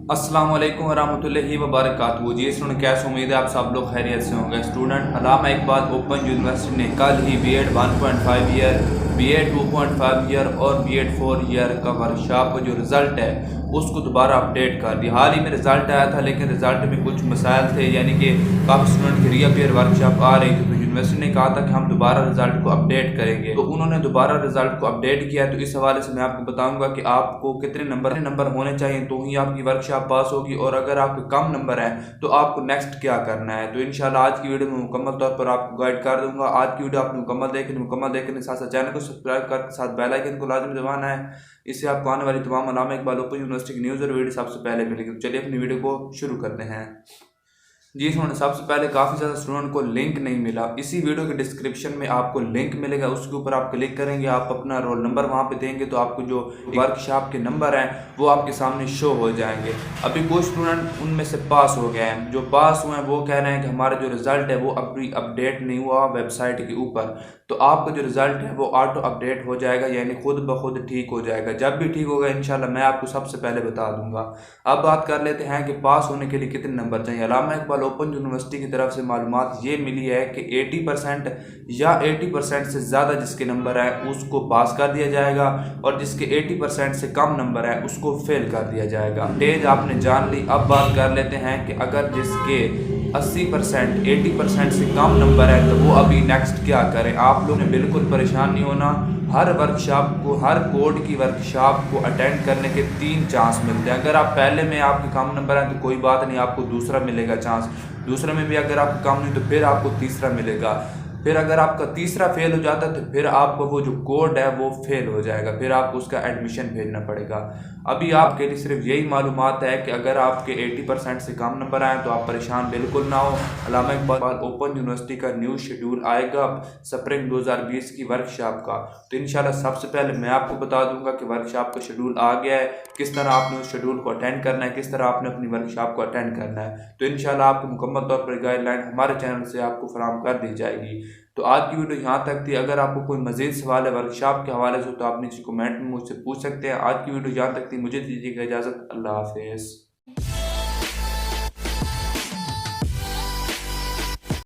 अस्सलाम वालेकुम वरहमतुल्लाहि वबरकातुहू। जी स्टूडेंट, कैसे उम्मीद है आप सब लोग खैरियत से होंगे। स्टूडेंट, अल्लामा इकबाल ओपन यूनिवर्सिटी ने कल ही बीएड 1.5 ईयर, बीएड 2.5 ईयर और बीएड 4 ईयर का वर्कशॉप जो रिज़ल्ट है उसको दोबारा अपडेट कर दिया। हाल ही में रिज़ल्ट आया था, लेकिन रिज़ल्ट में कुछ मसाइल थे, यानी कि काफ़ी स्टूडेंट की रीअपीयर वर्कशॉप आ रही थी, तो यूनिवर्सिटी ने कहा था कि हम दोबारा रिज़ल्ट को अपडेट करेंगे। तो उन्होंने दोबारा रिज़ल्ट को अपडेट किया। तो इस हवाले से मैं आपको बताऊंगा कि आपको कितने नंबर होने चाहिए तो ही आपकी वर्कशॉप पास होगी, और अगर आपके कम नंबर है तो आपको नेक्स्ट क्या करना है। तो इंशाल्लाह आज की वीडियो में मुकम्मल तौर पर आपको गाइड कर दूंगा। आज की वीडियो आपने मुकम्मल देखने साथ साथ चैनल को सब्सक्राइब कर साथ बेल आइकन को लाजमी दबाना है। इससे आपको आने वाली तमाम अल्लामा इकबाल ओपन यूनिवर्सिटी की न्यूज़ और वीडियो सबसे पहले मिलेगी। तो चलिए अपनी वीडियो को शुरू करते हैं। जी सुनो, सबसे पहले काफ़ी ज़्यादा स्टूडेंट को लिंक नहीं मिला। इसी वीडियो के डिस्क्रिप्शन में आपको लिंक मिलेगा, उसके ऊपर आप क्लिक करेंगे, आप अपना रोल नंबर वहाँ पे देंगे तो आपको जो वर्कशॉप के नंबर हैं वो आपके सामने शो हो जाएंगे। अभी कुछ स्टूडेंट उनमें से पास हो गए हैं। जो पास हुए हैं वो कह रहे हैं कि हमारा जो रिज़ल्ट है वो अभी अपडेट नहीं हुआ वेबसाइट के ऊपर। तो आपका जो रिज़ल्ट है वो ऑटो अपडेट हो जाएगा, यानी खुद ब खुद ठीक हो जाएगा। जब भी ठीक होगा इंशाल्लाह मैं आपको सबसे पहले बता दूंगा। अब बात कर लेते हैं कि पास होने के लिए कितने नंबर चाहिए। अल्लामा इकबाल ओपन यूनिवर्सिटी की तरफ से मालूमात ये मिली है कि 80% या 80% से ज़्यादा जिसके नंबर है उसको पास कर दिया जाएगा, और जिसके 80% से कम नंबर है उसको फेल कर दिया जाएगा। स्टेज आपने जान ली। अब बात कर लेते हैं कि अगर जिसके 80% 80% से कम नंबर है तो वो अभी नेक्स्ट क्या करें। आप लोग ने बिल्कुल परेशान नहीं होना। हर वर्कशॉप को, हर कोड की वर्कशॉप को अटेंड करने के 3 चांस मिलते हैं। अगर आप पहले में आपके कम नंबर हैं तो कोई बात नहीं, आपको दूसरा मिलेगा चांस। दूसरे में भी अगर आपको कम नहीं तो फिर आपको तीसरा मिलेगा। फिर अगर आपका तीसरा फेल हो जाता है तो फिर आपका वो जो कोड है वो फेल हो जाएगा, फिर आपको उसका एडमिशन भेजना पड़ेगा। अभी आपके लिए सिर्फ यही मालूमात है कि अगर आपके 80% से कम नंबर आए तो आप परेशान बिल्कुल ना हो। अल्लामा इकबाल ओपन यूनिवर्सिटी का न्यू शेड्यूल आएगा स्प्रिंग 2020 की वर्कशॉप का। तो इंशाल्लाह सबसे पहले मैं आपको बता दूंगा कि वर्कशॉप का शेड्यूल आ गया है, किस तरह आपने उस शेड्यूल को अटेंड करना है, किस तरह आपने अपनी वर्कशॉप को अटेंड करना है। तो इंशाल्लाह आपको मुकम्मल तौर पर गाइडलाइन हमारे चैनल से आपको फराहम कर दी जाएगी। तो आज की वीडियो यहाँ तक थी। अगर आपको कोई मजीद सवाल है वर्कशॉप के हवाले से तो आप नीचे कमेंट में मुझसे पूछ सकते हैं। आज की वीडियो यहाँ तक थी। मुझे दीजिएगा इजाज़त। अल्लाह हाफिज़।